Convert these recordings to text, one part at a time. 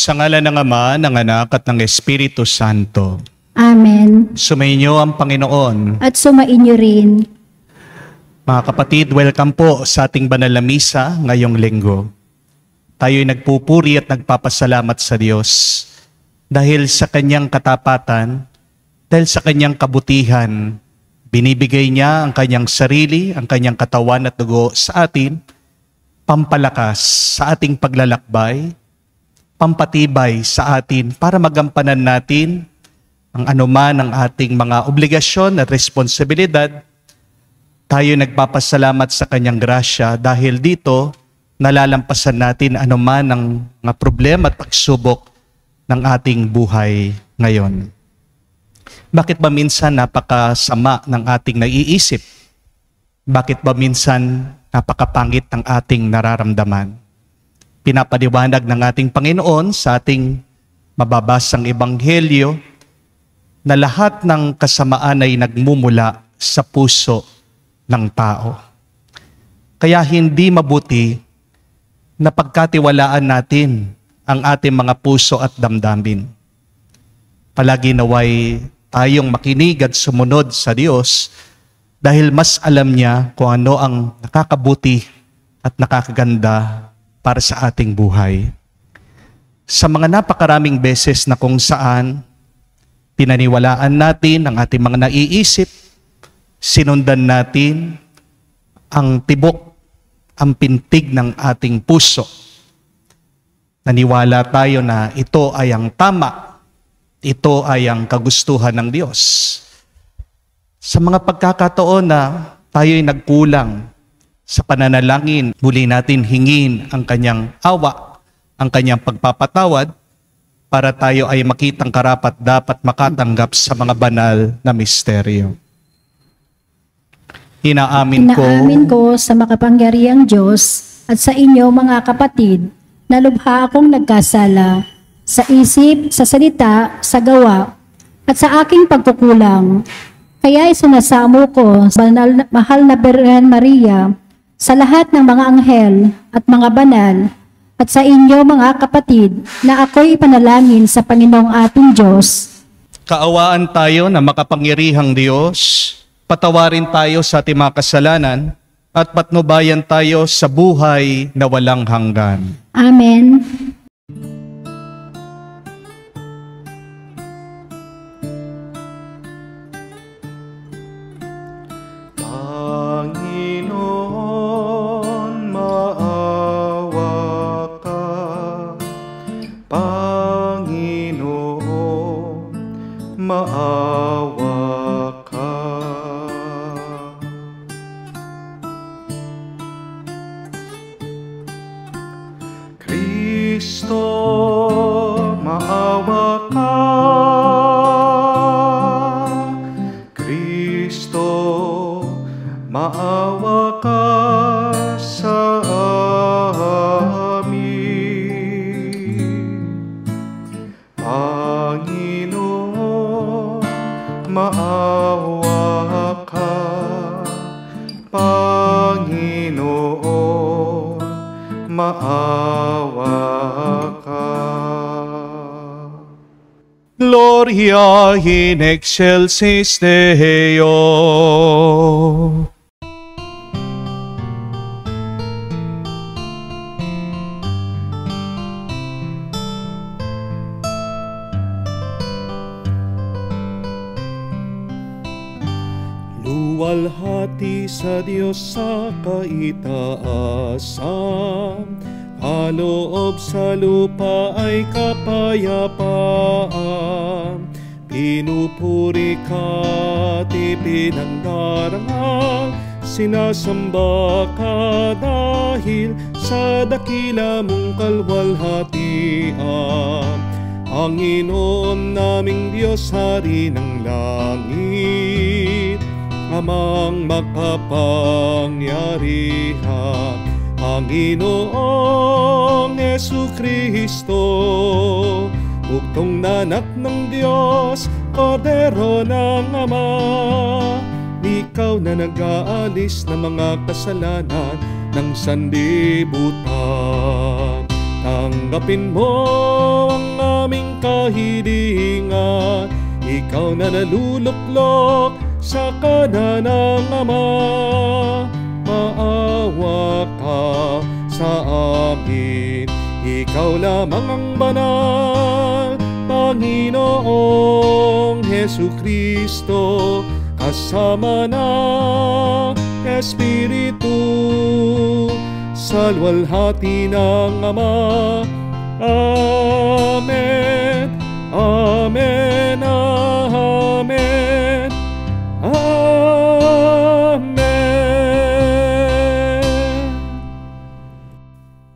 Sa ngalan ng Ama, ng Anak at ng Espiritu Santo. Amen. Sumainyo ang Panginoon. At sumainyo rin. Mga kapatid, welcome po sa ating banal na misa ngayong linggo. Tayo'y nagpupuri at nagpapasalamat sa Diyos dahil sa Kanyang katapatan, dahil sa Kanyang kabutihan, binibigay niya ang Kanyang sarili, ang Kanyang katawan at dugo sa atin, pampalakas sa ating paglalakbay, pampatibay sa atin para magampanan natin ang anuman ang ating mga obligasyon at responsibilidad. Tayo nagpapasalamat sa Kanyang grasya dahil dito nalalampasan natin anuman ang mga problema at pagsubok ng ating buhay ngayon. Bakit ba minsan napakasama ng ating naiisip? Bakit ba minsan napakapangit ng ating nararamdaman? Pinapaliwanag ng ating Panginoon sa ating mababasang ebanghelyo na lahat ng kasamaan ay nagmumula sa puso ng tao. Kaya hindi mabuti na pagkatiwalaan natin ang ating mga puso at damdamin. Palagi naway tayong makinig at sumunod sa Diyos dahil mas alam niya kung ano ang nakakabuti at nakakaganda para sa ating buhay. Sa mga napakaraming beses na kung saan pinaniwalaan natin ang ating mga naiisip, sinundan natin ang tibok, ang pintig ng ating puso. Naniwala tayo na ito ay ang tama, ito ay ang kagustuhan ng Diyos. Sa mga pagkakataon na tayo'y nagkulang sa pananalangin, muli natin hingin ang Kanyang awa, ang Kanyang pagpapatawad, para tayo ay makitang karapat dapat makatanggap sa mga banal na misteryo. Inaamin ko sa makapangyarihang Diyos at sa inyo mga kapatid, na lubha akong nagkasala sa isip, sa salita, sa gawa, at sa aking pagkukulang. Kaya isinasamo ko sa mahal na Birhen Maria, sa lahat ng mga anghel at mga banal, at sa inyo mga kapatid, na ako'y ipanalangin sa Panginoong ating Diyos. Kaawaan tayo na makapangyarihang Diyos, patawarin tayo sa ating mga kasalanan, at patnubayan tayo sa buhay na walang hanggan. Amen. Maawa ka. Kristo, maawa ka. Kristo, maawa ka sa amin. Maawa ka, Panginoon, maawa ka. Gloria in excelsis Deo. Luwalhati sa Diyos sa kaitaasan, kaloob sa lupa ay kapayapaan. Pinupuri ka at ipinangdarangal, sinasamba ka dahil sa dakila mong kalwalhatian. Panginoon naming Diyos, Hari ng langit, Amang makapangyarihan, Panginoong Jesucristo, bugtong na anak ng Diyos, Kordero ng Ama. Ikaw na nag-aalis ng mga kasalanan ng sanlibutan. Tanggapin mo ang aming kahilingan. Ikaw na naluluklok sa kanan ng Ama. Maawa ka sa amin, ikaw lamang ang banal. Panginoong Hesukristo, kasama ng Espiritu, sa luwalhati ng Ama. Amen, amen, amen, amen.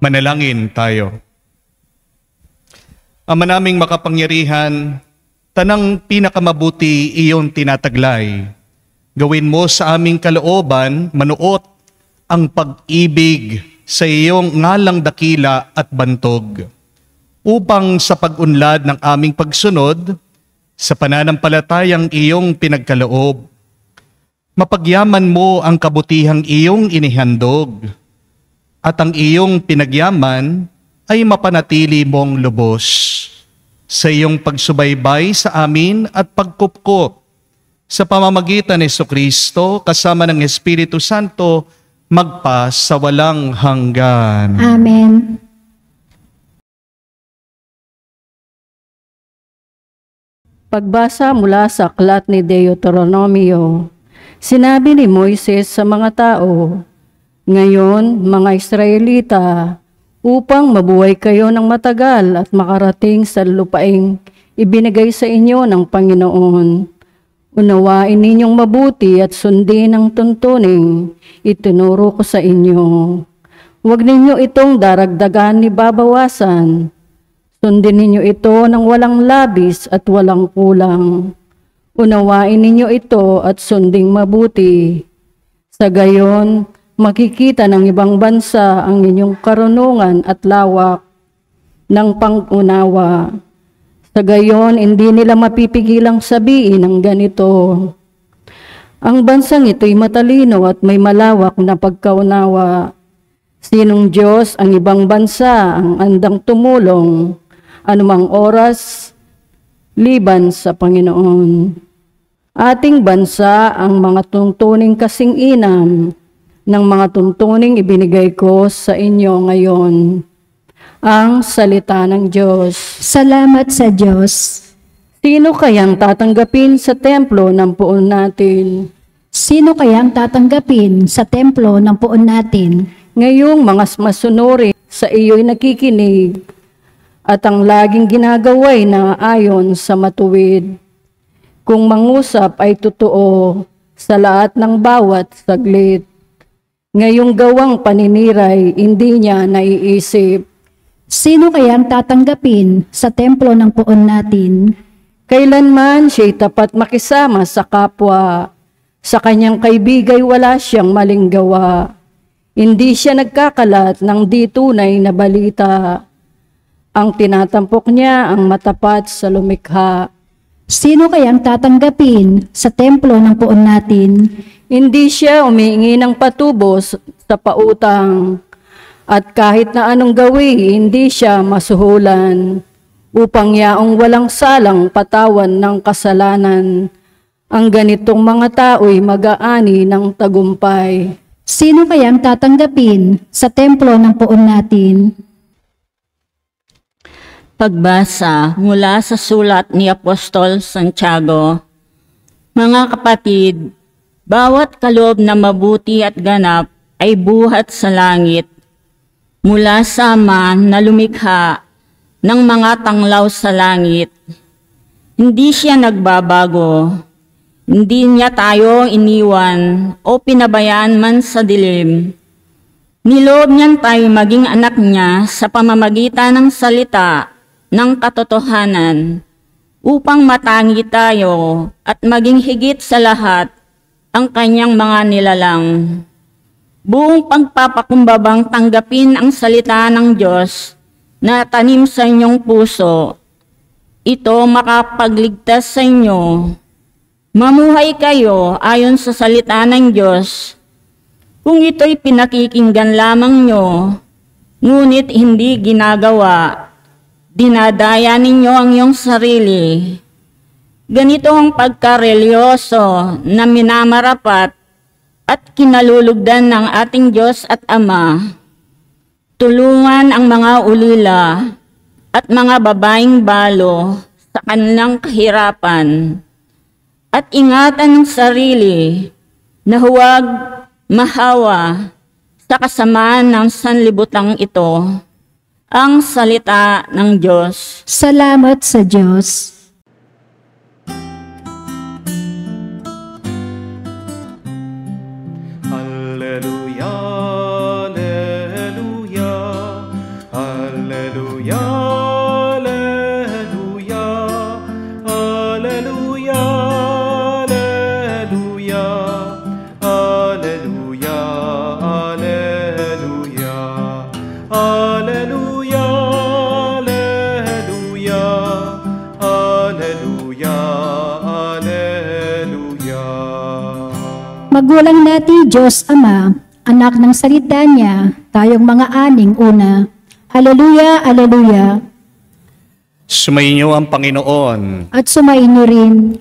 Manalangin tayo. Ama naming makapangyarihan, tanang pinakamabuti iyong tinataglay. Gawin mo sa aming kalooban, manuot ang pag-ibig sa iyong ngalang dakila at bantog, upang sa pag-unlad ng aming pagsunod, sa pananampalatayang iyong pinagkaloob, mapagyaman mo ang kabutihang iyong inihandog, at ang iyong pinagyaman ay mapanatili mong lubos sa iyong pagsubaybay sa amin at pagkupkop sa pamamagitan ni Jesucristo kasama ng Espiritu Santo magpa sa walang hanggan. Amen. Pagbasa mula sa aklat ni Deuteronomio, sinabi ni Moises sa mga tao, "Ngayon, mga Israelita, upang mabuhay kayo ng matagal at makarating sa lupaing ibinigay sa inyo ng Panginoon, unawain ninyong mabuti at sundin ang tuntuning itinuro ko sa inyo. Huwag ninyo itong daragdagan ni babawasan. Sundin ninyo ito ng walang labis at walang kulang. Unawain ninyo ito at sunding mabuti. Sa gayon, makikita ng ibang bansa ang inyong karunungan at lawak ng pang-unawa. Sa gayon, hindi nila mapipigilang sabihin ang ganito, ang bansang ito'y matalino at may malawak na pagkaunawa. Sinong Diyos ang ibang bansa ang andang tumulong anumang oras liban sa Panginoon. Ating bansa ang mga tuntuning kasing inam ng mga tuntuning ibinigay ko sa inyo ngayon. Ang salita ng Diyos. Salamat sa Diyos. Sino kayang tatanggapin sa templo ng puon natin? Sino kayang tatanggapin sa templo ng puon natin? Ngayong mga masunuri sa iyo'y nakikinig at ang laging ginagaway na ayon sa matuwid. Kung mangusap ay totoo sa lahat ng bawat saglit. Ngayong gawang paniniray, hindi niya naiisip. Sino kayang tatanggapin sa templo ng puon natin? Kailanman siya'y tapat makisama sa kapwa. Sa kanyang kaibigay wala siyang maling gawa. Hindi siya nagkakalat ng di tunay na balita. Ang tinatampok niya ang matapat sa lumikha. Sino kayang tatanggapin sa templo ng puon natin? Hindi siya umiingi ng patubos sa pautang, at kahit na anong gawin, hindi siya masuhulan, upang yaong walang salang patawan ng kasalanan. Ang ganitong mga tao'y mag-aani ng tagumpay. Sino kayang tatanggapin sa templo ng puon natin? Pagbasa mula sa sulat ni Apostol Santiago. Mga kapatid, bawat kaloob na mabuti at ganap ay buhat sa langit, mula sa Ama na lumikha ng mga tanglaw sa langit. Hindi siya nagbabago, hindi niya tayo iniwan o pinabayaan man sa dilim. Niloob niyan tayo maging anak niya sa pamamagitan ng salita ng katotohanan, upang matangi tayo at maging higit sa lahat ang kanyang mga nilalang. Buong pagpapakumbabang tanggapin ang salita ng Diyos na tanim sa inyong puso. Ito makapagligtas sa inyo. Mamuhay kayo ayon sa salita ng Diyos. Kung ito'y pinakikinggan lamang nyo, ngunit hindi ginagawa, dinadaya ninyo ang iyong sarili. Ganito ang pagkarelyoso na minamarapat at kinalulugdan ng ating Diyos at Ama. Tulungan ang mga ulila at mga babaeng balo sa kanilang kahirapan at ingatan ng sarili na huwag mahawa sa kasamaan ng sanlibutang ito. Ang salita ng Diyos. Salamat sa Diyos. Alleluia, alleluia, alleluia, alleluia, alleluia, alleluia, alleluia, alleluia, alleluia, alleluia, alleluia. Magulang natin Diyos Ama, anak ng salita niya, tayong mga aning una. Haleluya, haleluya. Sumainyo ang Panginoon. At sumainyo rin.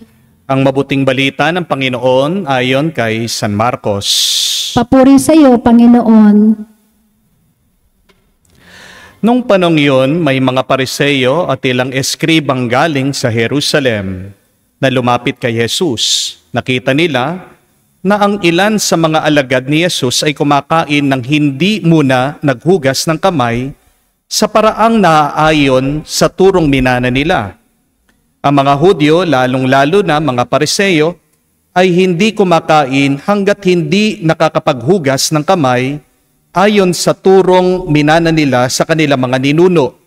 Ang mabuting balita ng Panginoon ayon kay San Marcos. Papuri sa iyo, Panginoon. Nung panong yun, may mga Pariseo at ilang eskribang galing sa Jerusalem na lumapit kay Jesus. Nakita nila na ang ilan sa mga alagad ni Jesus ay kumakain ng hindi muna naghugas ng kamay sa paraang naaayon sa turong minana nila. Ang mga Hudyo, lalong-lalo na mga Pariseo, ay hindi kumakain hanggat hindi nakakapaghugas ng kamay ayon sa turong minana nila sa kanilang mga ninuno.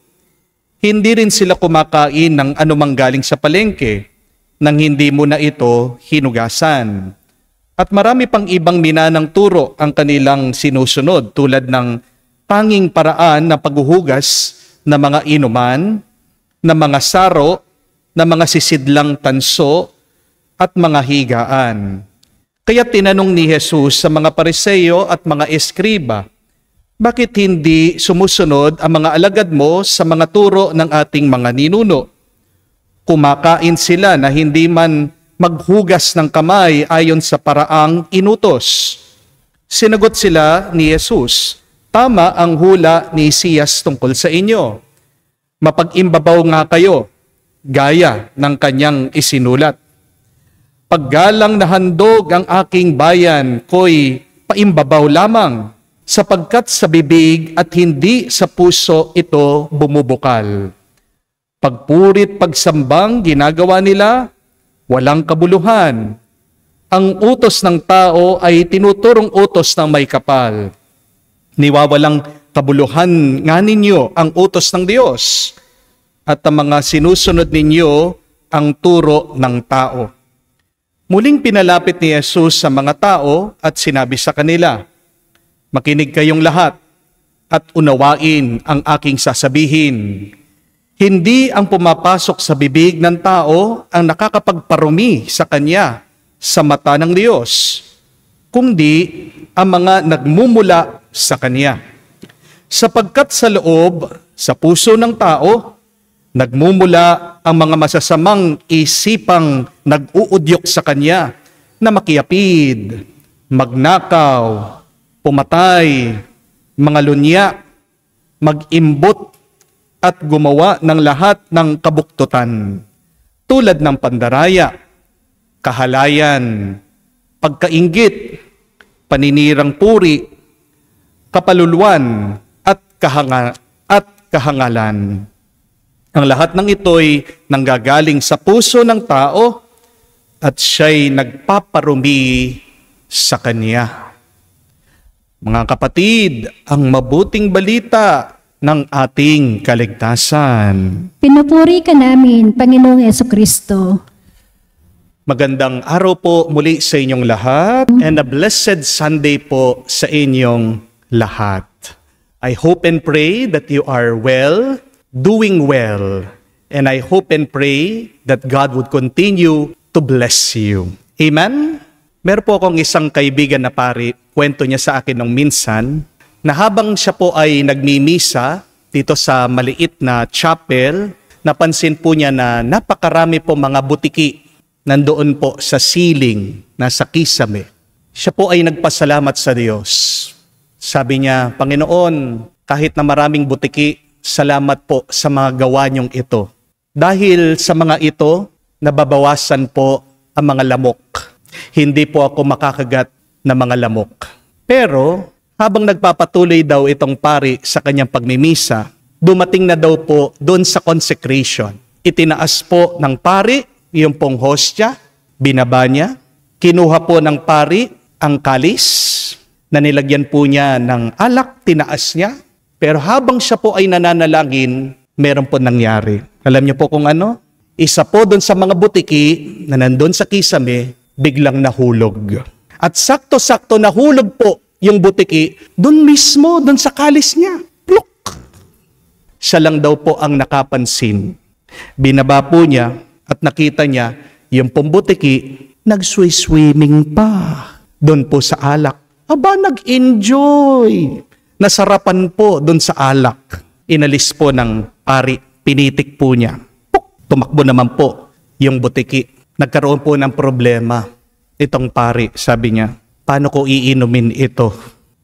Hindi rin sila kumakain ng anumang galing sa palengke nang hindi muna ito hinugasan. At marami pang ibang minanang turo ang kanilang sinusunod tulad ng tanging paraan na paghuhugas ng mga inuman, ng mga saro, ng mga sisidlang tanso, at mga higaan. Kaya tinanong ni Jesus sa mga Pariseo at mga eskriba, bakit hindi sumusunod ang mga alagad mo sa mga turo ng ating mga ninuno? Kumakain sila na hindi man maghugas ng kamay ayon sa paraang inutos. Sinagot sila ni Jesus, tama ang hula ni Isaias tungkol sa inyo. Mapag-imbabaw nga kayo, gaya ng kanyang isinulat. Paggalang na handog ang aking bayan, ko'y paimbabaw lamang, sapagkat sa bibig at hindi sa puso ito bumubukal. Pagpurit pagsambang ginagawa nila, walang kabuluhan. Ang utos ng tao ay tinuturong utos ng may kapal. Niwawalang kabuluhan nga ninyo ang utos ng Diyos at ang mga sinusunod ninyo ang turo ng tao. Muling pinalapit ni Jesus sa mga tao at sinabi sa kanila, makinig kayong lahat at unawain ang aking sasabihin. Hindi ang pumapasok sa bibig ng tao ang nakakapagparumi sa kanya sa mata ng Diyos, kundi ang mga nagmumula sa kanya. Sapagkat sa loob, sa puso ng tao, nagmumula ang mga masasamang isipang nag-uudyok sa kanya na makiapid, magnakaw, pumatay, mga lunya, mag-imbot, at gumawa ng lahat ng kabuktutan, tulad ng pandaraya, kahalayan, pagkainggit, paninirang puri, kapaluluan, at kahangalan. Ang lahat ng ito'y nanggagaling sa puso ng tao at siya'y nagpaparumi sa kanya. Mga kapatid, ang mabuting balita ng ating kaligtasan. Pinupuri ka namin, Panginoong Jesucristo. Magandang araw po muli sa inyong lahat and a blessed Sunday po sa inyong lahat. I hope and pray that you are well, doing well, and I hope and pray that God would continue to bless you. Amen? Meron po akong isang kaibigan na pari, kwento niya sa akin nung minsan, na habang siya po ay nagmimisa, dito sa maliit na chapel, napansin po niya na napakarami po mga butiki nandoon po sa ceiling, nasa kisame. Siya po ay nagpasalamat sa Diyos. Sabi niya, Panginoon, kahit na maraming butiki, salamat po sa mga gawa niyong ito. Dahil sa mga ito, nababawasan po ang mga lamok. Hindi po ako makakagat ng mga lamok. Pero, habang nagpapatuloy daw itong pari sa kanyang pagmimisa, dumating na daw po doon sa consecration. Itinaas po ng pari yung pong hostya, binaba niya, kinuha po ng pari ang kalis, na nilagyan po niya ng alak, tinaas niya. Pero habang siya po ay nananalangin, meron po nangyari. Alam niyo po kung ano? Isa po doon sa mga butiki na nandun sa kisame, biglang nahulog. At sakto-sakto nahulog po yung butiki doon mismo, doon sa kalis niya. Pluk! Siya lang daw po ang nakapansin. Binaba po niya at nakita niya yung pambutiki nag-swimming pa doon po sa alak. Aba, nag-enjoy. Nasarapan po doon sa alak. Inalis po ng pari, pinitik po niya. Puk! Tumakbo naman po yung butiki. Nagkaroon po ng problema. Itong pari, sabi niya, paano ko iinumin ito?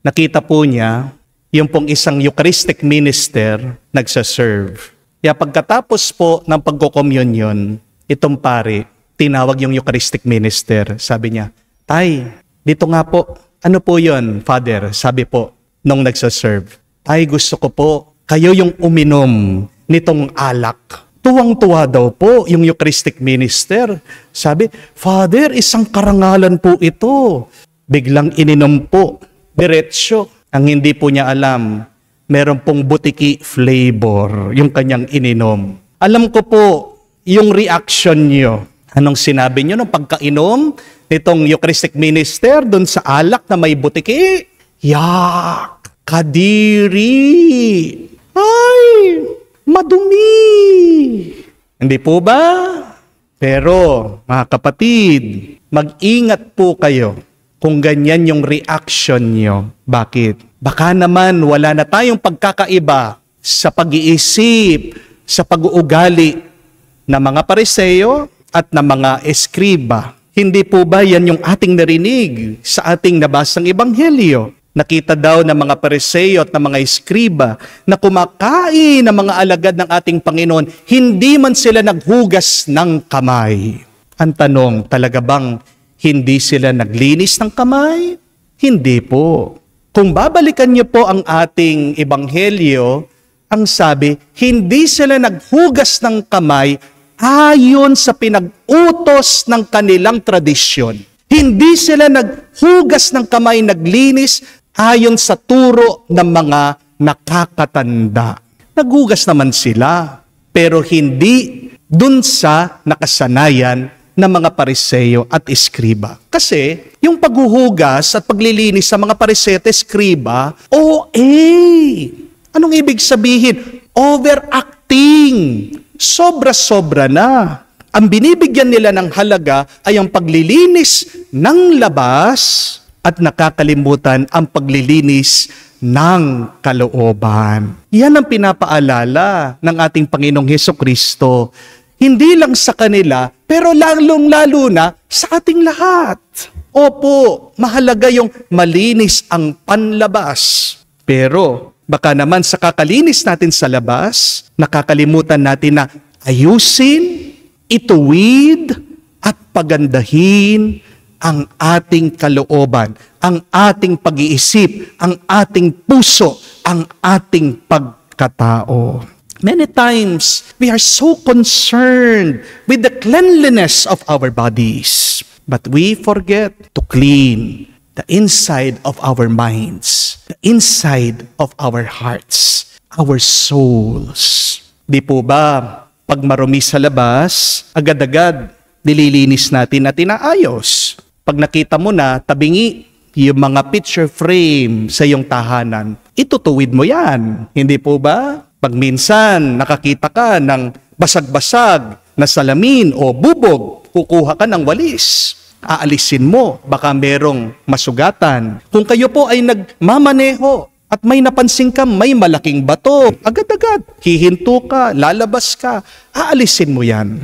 Nakita po niya yung pong isang Eucharistic minister nagsaserve. Kaya pagkatapos po ng pagkokommunyon, itong pari, tinawag yung Eucharistic minister. Sabi niya, Tay, dito nga po. Ano po yun, Father? Sabi po, nung nagsaserve. Tay, gusto ko po, kayo yung uminom nitong alak. Tuwang-tuwa daw po yung Eucharistic minister. Sabi, Father, isang karangalan po ito. Biglang ininom po, diretsyo. Ang hindi po niya alam, meron pong butiki flavor yung kanyang ininom. Alam ko po yung reaction niyo. Anong sinabi niyo nung pagkainom nitong Eucharistic minister doon sa alak na may butiki? Yak! Kadiri! Ay! Madumi! Hindi po ba? Pero, mga kapatid, mag-ingat po kayo kung ganyan yung reaction nyo. Bakit? Baka naman wala na tayong pagkakaiba sa pag-iisip, sa pag-uugali ng mga Pariseo at ng mga eskriba. Hindi po ba yan yung ating narinig sa ating nabasang ebanghelyo? Nakita daw ng mga Pariseo at ng mga eskriba na kumakain ng mga alagad ng ating Panginoon, hindi man sila naghugas ng kamay. Ang tanong, talaga bang hindi sila naglinis ng kamay? Hindi po. Kung babalikan niyo po ang ating ebanghelyo, ang sabi, hindi sila naghugas ng kamay ayon sa pinag-utos ng kanilang tradisyon. Hindi sila naghugas ng kamay, naglinis ayon sa turo ng mga nakakatanda. Naghugas naman sila, pero hindi dun sa nakasanayan ng mga Pariseo at eskriba. Kasi yung paghuhugas at paglilinis sa mga Pariseo at eskriba, anong ibig sabihin? Overacting. Sobra-sobra na. Ang binibigyan nila ng halaga ay ang paglilinis ng labas at nakakalimutan ang paglilinis ng kalooban. Yan ang pinapaalala ng ating Panginoong Hesukristo. Hindi lang sa kanila, pero lalong-lalo na sa ating lahat. Opo, mahalaga yung malinis ang panlabas. Pero baka naman sa kakalinis natin sa labas, nakakalimutan natin na ayusin, ituwid, at pagandahin ang ating kalooban, ang ating pag-iisip, ang ating puso, ang ating pagkatao. Many times, we are so concerned with the cleanliness of our bodies, but we forget to clean the inside of our minds, the inside of our hearts, our souls. Di po ba, pag marumi sa labas, agad-agad nililinis natin at inaayos. Pag nakita mo na, tabingi yung mga picture frame sa iyong tahanan, itutuwid mo yan. Hindi po ba? Pag minsan nakakita ka ng basag-basag na salamin o bubog, kukuha ka ng walis. Aalisin mo, baka merong masugatan. Kung kayo po ay nagmamaneho at may napansin ka may malaking bato, agad-agad, hihinto ka, lalabas ka, aalisin mo yan.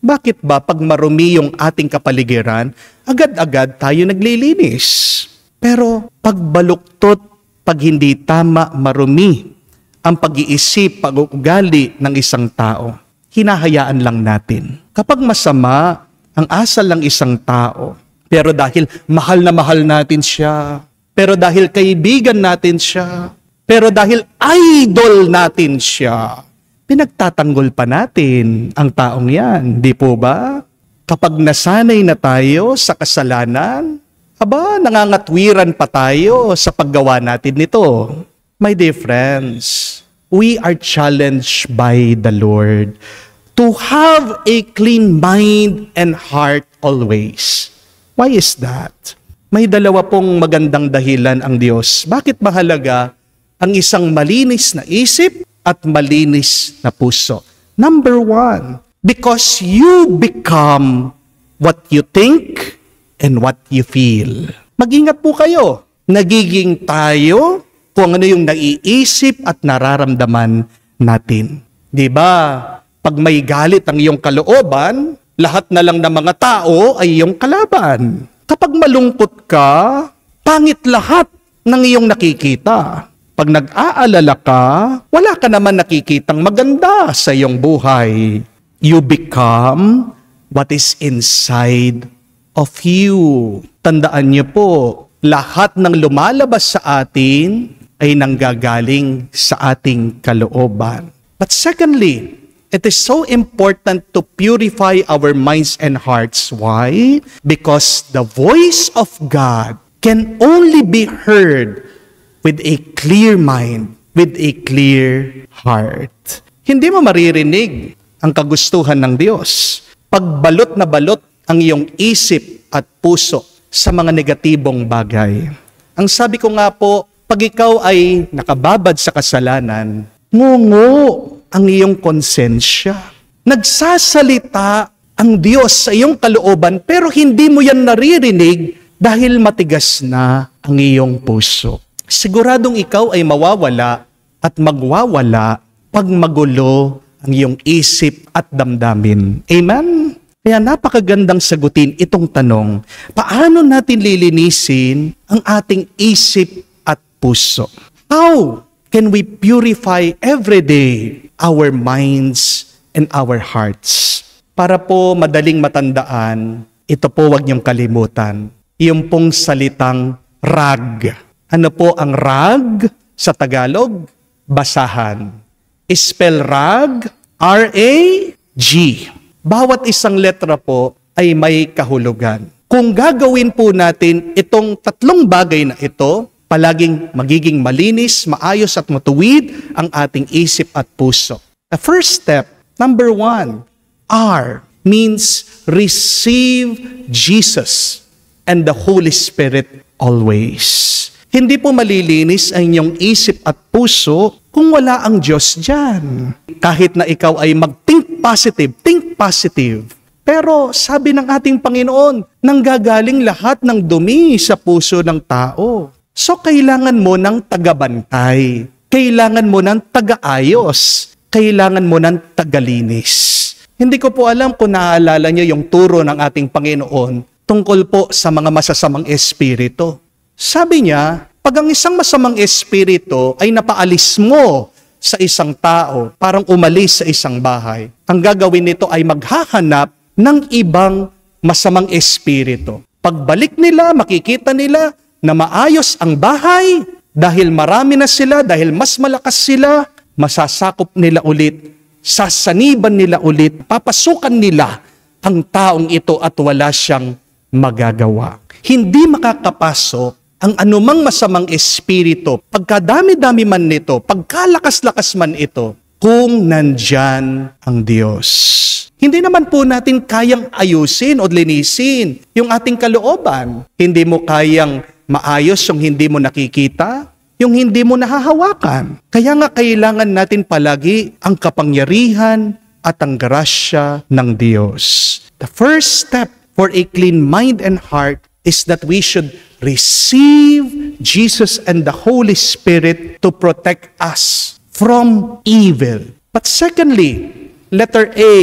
Bakit ba pag marumi yung ating kapaligiran, agad-agad tayo naglilinis? Pero pag baluktot, pag hindi tama, marumi ang pag-iisip, pag-uugali ng isang tao, hinahayaan lang natin. Kapag masama ang asal ng isang tao, pero dahil mahal na mahal natin siya, pero dahil kaibigan natin siya, pero dahil idol natin siya, pinagtatanggol pa natin ang taong yan, di po ba? Kapag nasanay na tayo sa kasalanan, nangangatwiran pa tayo sa paggawa natin nito. My dear friends, we are challenged by the Lord to have a clean mind and heart always. Why is that? May dalawa pong magandang dahilan ang Diyos. Bakit mahalaga ang isang malinis na isip at malinis na puso? Number one, because you become what you think and what you feel. Mag-ingat po kayo. Nagiging tayo kung ano yung naiisip at nararamdaman natin. Diba? Pag may galit ang iyong kalooban, lahat na lang ng mga tao ay iyong kalaban. Kapag malungkot ka, pangit lahat ng iyong nakikita. Pag nag-aalala ka, wala ka naman nakikitang maganda sa iyong buhay. You become what is inside of you. Tandaan niyo po, lahat ng lumalabas sa atin ay nanggagaling sa ating kalooban. But secondly, it is so important to purify our minds and hearts. Why? Because the voice of God can only be heard with a clear mind, with a clear heart. Hindi mo maririnig ang kagustuhan ng Diyos pag balot na balot ang iyong isip at puso sa mga negatibong bagay. Ang sabi ko nga po, pag ikaw ay nakababad sa kasalanan, ngungo ang iyong konsensya. Nagsasalita ang Diyos sa iyong kalooban pero hindi mo yan naririnig dahil matigas na ang iyong puso. Siguradong ikaw ay mawawala at magwawala pag magulo ang iyong isip at damdamin. Amen? Kaya napakagandang sagutin itong tanong, paano natin lilinisin ang ating isip at puso? How can we purify every day our minds and our hearts? Para po madaling matandaan, ito po wag niyong kalimutan. Yung pong salitang rag. Ano po ang rag sa Tagalog? Basahan. Spell rag, R-A-G. Bawat isang letra po ay may kahulugan. Kung gagawin po natin itong tatlong bagay na ito, palaging magiging malinis, maayos at matuwid ang ating isip at puso. The first step, number one, R, means receive Jesus and the Holy Spirit always. Hindi po malilinis ang inyong isip at puso kung wala ang Diyos dyan. Kahit na ikaw ay mag-think positive. Pero sabi ng ating Panginoon, nanggagaling lahat ng dumi sa puso ng tao. So, kailangan mo ng tagabantay. Kailangan mo ng tagaayos. Kailangan mo ng tagalinis. Hindi ko po alam kung naaalala niyo yung turo ng ating Panginoon tungkol po sa mga masasamang espiritu. Sabi niya, pag ang isang masamang espiritu ay napaalis mo sa isang tao, parang umalis sa isang bahay, ang gagawin nito ay maghahanap ng ibang masamang espiritu. Pagbalik nila, makikita nila na maayos ang bahay, dahil marami na sila, dahil mas malakas sila, masasakop nila ulit, sasaniban nila ulit, papasukan nila ang taong ito at wala siyang magagawa. Hindi makakapasok ang anumang masamang espiritu, pagkadami-dami man nito, pagkalakas-lakas man ito, kung nandyan ang Diyos. Hindi naman po natin kayang ayusin o linisin yung ating kalooban. Hindi mo kayang maayos yung hindi mo nakikita, yung hindi mo nahahawakan. Kaya nga kailangan natin palagi ang kapangyarihan at ang grasya ng Diyos. The first step for a clean mind and heart is that we should receive Jesus and the Holy Spirit to protect us from evil. But secondly, letter A,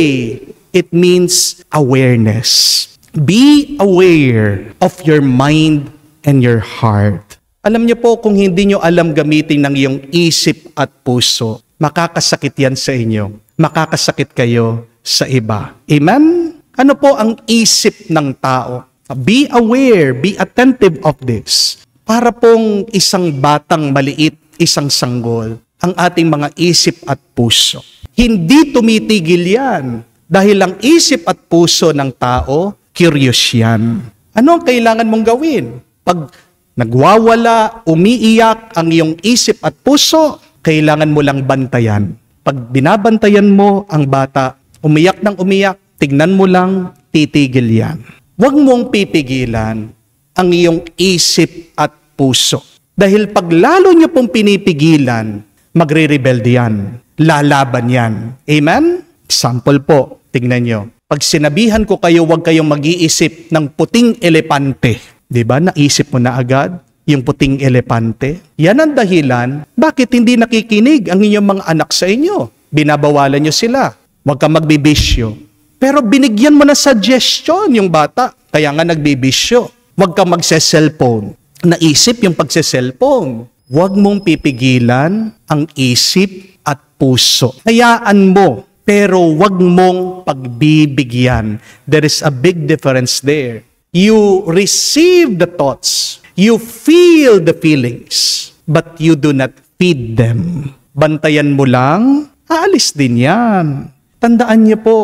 it means awareness. Be aware of your mind and your heart. Alam niyo po, kung hindi niyo alam gamitin ng iyong isip at puso, makakasakit yan sa inyo. Makakasakit kayo sa iba. Amen? Ano po ang isip ng tao? Be aware, be attentive of this. Para pong isang batang maliit, isang sanggol, ang ating mga isip at puso. Hindi tumitigil yan. Dahil ang isip at puso ng tao, curious yan. Ano ang kailangan mong gawin? Pag nagwawala, umiiyak ang iyong isip at puso, kailangan mo lang bantayan. Pag binabantayan mo ang bata, umiyak ng umiyak, tignan mo lang, titigil yan. Huwag mong pipigilan ang iyong isip at puso. Dahil pag lalo niyo pong pinipigilan, magre-rebelde yan. Lalaban yan. Amen? Example po, tignan nyo. Pag sinabihan ko kayo, huwag kayong mag-iisip ng puting elepante. Diba? Naisip mo na agad yung puting elepante. Yan ang dahilan, bakit hindi nakikinig ang inyong mga anak sa inyo? Binabawalan nyo sila. Huwag kang magbibisyo. Pero binigyan mo na suggestion yung bata, kaya nga nagbibisyo. Huwag kang magse-cellphone. Naisip yung pagse-cellphone. Huwag mong pipigilan ang isip at puso. Hayaan mo, pero huwag mong pagbibigyan. There is a big difference there. You receive the thoughts. You feel the feelings. But you do not feed them. Bantayan mo lang, aalis din yan. Tandaan niyo po,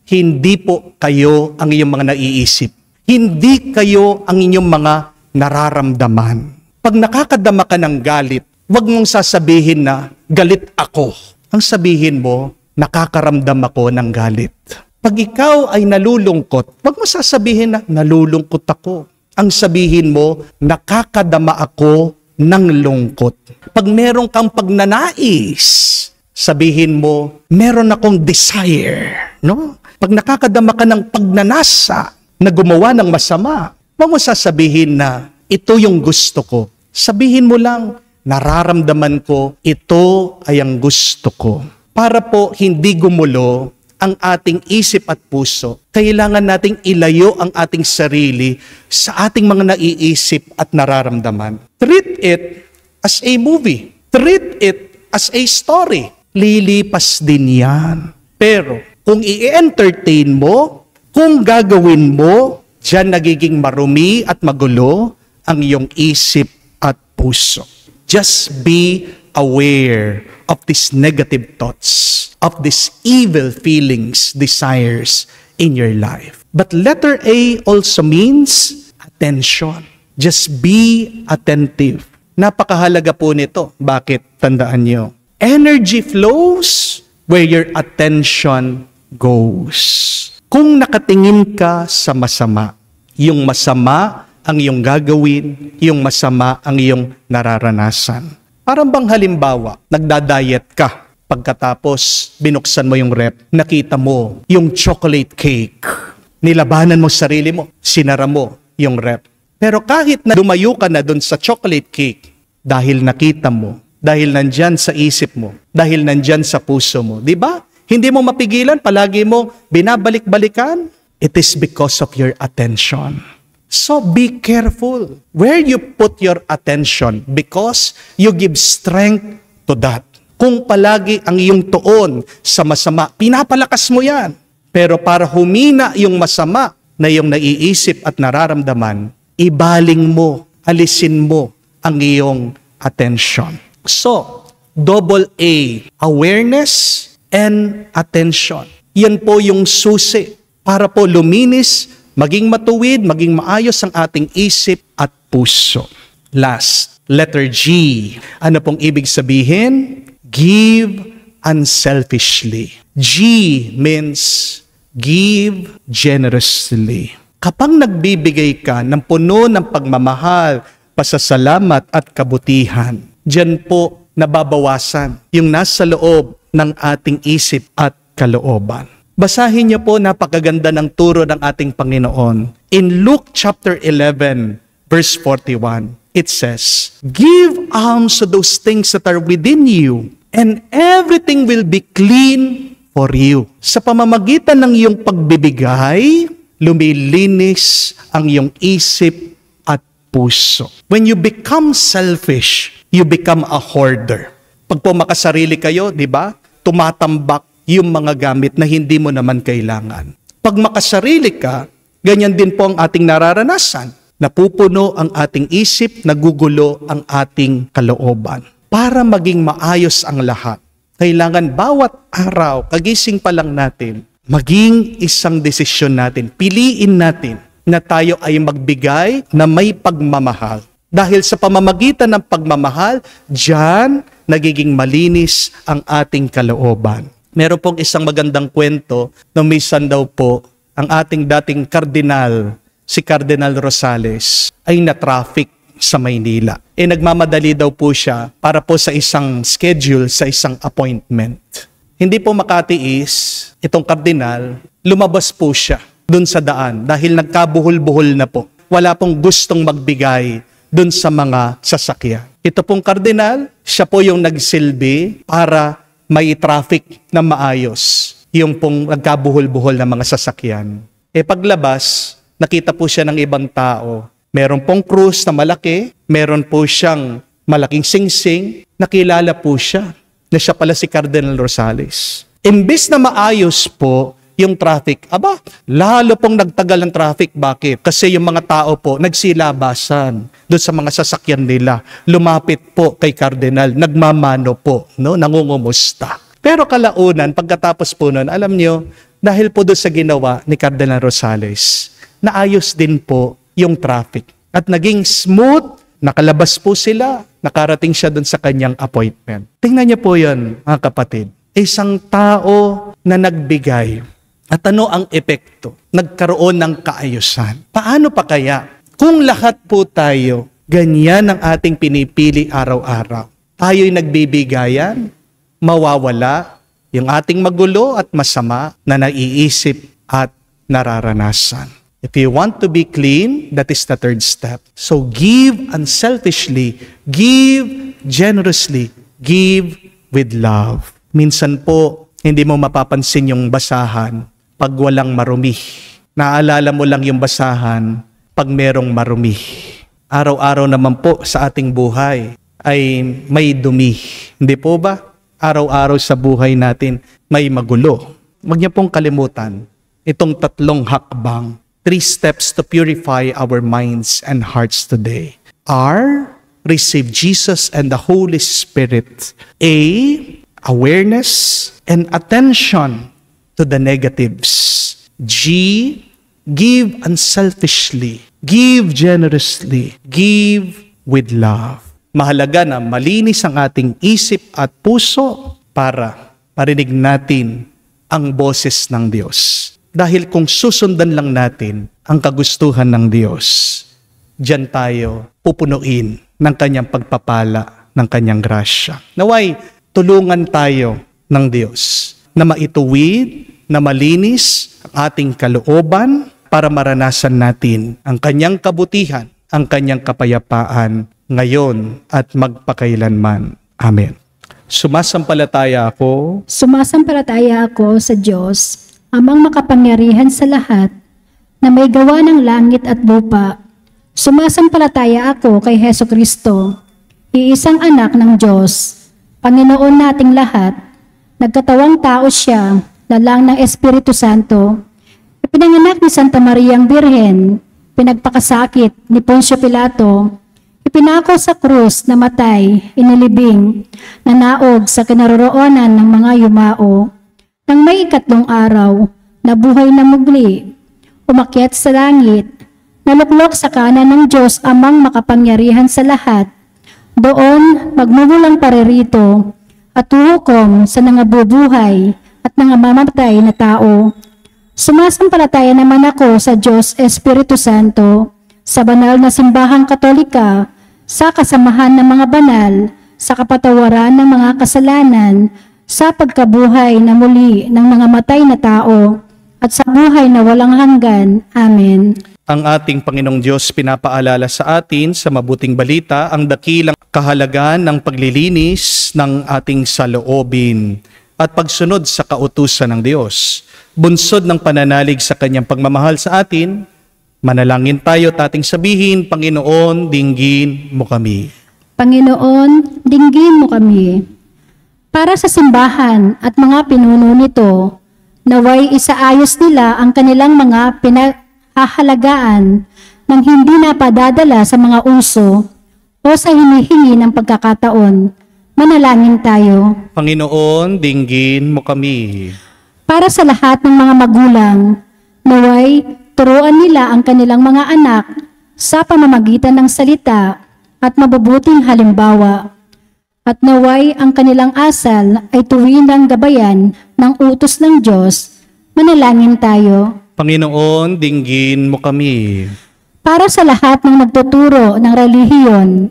hindi po kayo ang inyong mga naiisip. Hindi kayo ang inyong mga nararamdaman. Pag nakakadama ka ng galit, huwag mong sasabihin na, galit ako. Ang sabihin mo, nakakaramdam ako ng galit. Pag ikaw ay nalulungkot, huwag mo sasabihin na, nalulungkot ako. Ang sabihin mo, nakakadama ako ng lungkot. Pag meron kang pagnanais, sabihin mo, meron akong desire. No? Pag nakakadama ka ng pagnanasa na gumawa ng masama, huwag mo sasabihin na, ito yung gusto ko. Sabihin mo lang, nararamdaman ko, ito ay ang gusto ko. Para po hindi gumulo ang ating isip at puso, kailangan nating ilayo ang ating sarili sa ating mga naiisip at nararamdaman. Treat it as a movie. Treat it as a story. Lilipas din yan. Pero kung i-entertain mo, kung gagawin mo, diyan nagiging marumi at magulo ang iyong isip at puso. Just be aware of these negative thoughts, of these evil feelings, desires in your life. But letter A also means attention. Just be attentive. Napakahalaga po nito. Bakit? Tandaan nyo. Energy flows where your attention goes. Kung nakatingin ka sa masama, yung masama ang iyong gagawin, yung masama ang iyong nararanasan. Parang bang halimbawa, nagda-diet ka, pagkatapos binuksan mo yung rep, nakita mo yung chocolate cake. Nilabanan mo sarili mo, sinara mo yung rep. Pero kahit na lumayo ka na dun sa chocolate cake, dahil nakita mo, dahil nandyan sa isip mo, dahil nandyan sa puso mo, di ba? Hindi mo mapigilan, palagi mo binabalik-balikan. It is because of your attention. So be careful where you put your attention because you give strength to that. Kung palagi ang iyong tuon sa masama, pinapalakas mo yan. Pero para humina yung masama na iyong naiisip at nararamdaman, ibaling mo, alisin mo ang iyong attention. So, double A, awareness and attention. Yan po yung susi para po luminis, maging matuwid, maging maayos ang ating isip at puso. Last, letter G. Ano pong ibig sabihin? Give unselfishly. G means give generously. Kapag nagbibigay ka ng puno ng pagmamahal, pasasalamat at kabutihan, diyan po nababawasan yung nasa loob ng ating isip at kalooban. Basahin niyo po, napakaganda ng turo ng ating Panginoon. In Luke chapter 11, verse 41, it says, "Give alms to those things that are within you, and everything will be clean for you." Sa pamamagitan ng iyong pagbibigay, lumilinis ang iyong isip at puso. When you become selfish, you become a hoarder. Pag po makasarili kayo, di ba? Tumatambak yung mga gamit na hindi mo naman kailangan. Pag makasarili ka, ganyan din po ang ating nararanasan. Napupuno ang ating isip, nagugulo ang ating kalooban. Para maging maayos ang lahat, kailangan bawat araw, kagising pa lang natin, maging isang desisyon natin. Piliin natin na tayo ay magbigay na may pagmamahal. Dahil sa pamamagitan ng pagmamahal, diyan nagiging malinis ang ating kalooban. Meron pong isang magandang kwento na minsan daw po ang ating dating kardinal, si Cardinal Rosales, ay na-traffic sa Maynila. Nagmamadali daw po siya para po sa isang schedule, sa isang appointment. Hindi po makatiis itong kardinal, lumabas po siya dun sa daan dahil nagkabuhol-buhol na po. Wala pong gustong magbigay dun sa mga sasakyan. Ito pong kardinal, siya po yung nagsilbi para may traffic na maayos, yung pong nagkabuhol-buhol na mga sasakyan. Paglabas, nakita po siya ng ibang tao. Meron pong krus na malaki, meron po siyang malaking singsing, nakilala po siya na siya pala si Cardinal Rosales. Imbis na maayos po yung traffic, lalo pong nagtagal ang traffic. Bakit? Kasi yung mga tao po nagsilabasan doon sa mga sasakyan nila. Lumapit po kay Cardinal, nagmamano po, no? Nangungumusta. Pero kalaunan, pagkatapos po nun, alam nyo, dahil po doon sa ginawa ni Cardinal Rosales, naayos din po yung traffic. At naging smooth, nakalabas po sila, nakarating siya doon sa kanyang appointment. Tingnan niyo po yun, mga kapatid. Isang tao na nagbigay. At ano ang epekto? Nagkaroon ng kaayusan. Paano pa kaya? Kung lahat po tayo, ganyan ang ating pinipili araw-araw. Tayo'y nagbibigayan, mawawala yung ating magulo at masama na naiisip at nararanasan. If you want to be clean, that is the third step. So give unselfishly, give generously, give with love. Minsan po, hindi mo mapapansin yung basahan pag walang marumi. Naalala mo lang yung basahan pag merong marumi. Araw-araw naman po sa ating buhay ay may dumi. Hindi po ba? Araw-araw sa buhay natin may magulo. Huwag niyo pong kalimutan itong 3 hakbang, 3 steps to purify our minds and hearts today are: receive Jesus and the Holy Spirit. A, awareness and attention to the negatives. G, give unselfishly, give generously, give with love. Mahalaga na malinis ang ating isip at puso para marinig natin ang boses ng Diyos. Dahil kung susundan lang natin ang kagustuhan ng Diyos, diyan tayo pupunuin ng kanyang pagpapala, ng kanyang grasya. Naway, tulungan tayo ng Diyos na maituwid, na malinis ang ating kalooban para maranasan natin ang kanyang kabutihan, ang kanyang kapayapaan ngayon at magpakailanman. Amen. Sumasampalataya ako sa Diyos, amang makapangyarihan sa lahat, na may gawa ng langit at lupa. Sumasampalataya ako kay Hesukristo, iisang anak ng Diyos, Panginoon nating lahat. Nagkatawang tao siya, lalang ng Espiritu Santo. Ipinanganak ni Santa Mariang Birhen, pinagpakasakit ni Poncio Pilato, ipinako sa krus, namatay, inilibing, nanaog sa kinaroroonan ng mga yumao. Nang may 3 araw, nabuhay na muli, umakyat sa langit, naluklok sa kanan ng Diyos amang makapangyarihan sa lahat. Doon, magmumulang paririto at huhukom sa nangabubuhay at nangamamatay na tao. Sumasampalataya naman ako sa Diyos Espiritu Santo, sa banal na simbahang Katolika, sa kasamahan ng mga banal, sa kapatawaran ng mga kasalanan, sa pagkabuhay na muli ng mga matay na tao, at sa buhay na walang hanggan. Amen. ang ating Panginoong Diyos pinapaalala sa atin sa mabuting balita ang dakilang kahalagan ng paglilinis ng ating saloobin at pagsunod sa kautusan ng Diyos. Bunsod ng pananalig sa kanyang pagmamahal sa atin, manalangin tayo at ating sabihin, Panginoon, dinggin mo kami. Panginoon, dinggin mo kami. Para sa simbahan at mga pinuno nito, naway isaayos nila ang kanilang mga pinahahalagaan nang hindi napadadala sa mga uso o sa hinihingi ng pagkakataon. Manalangin tayo. Panginoon, dinggin mo kami. Para sa lahat ng mga magulang, naway turuan nila ang kanilang mga anak sa pamamagitan ng salita at mabubuting halimbawa. At naway ang kanilang asal ay tuwinang gabayan ng utos ng Diyos. Manalangin tayo. Panginoon, dinggin mo kami. Para sa lahat ng nagtuturo ng relihiyon,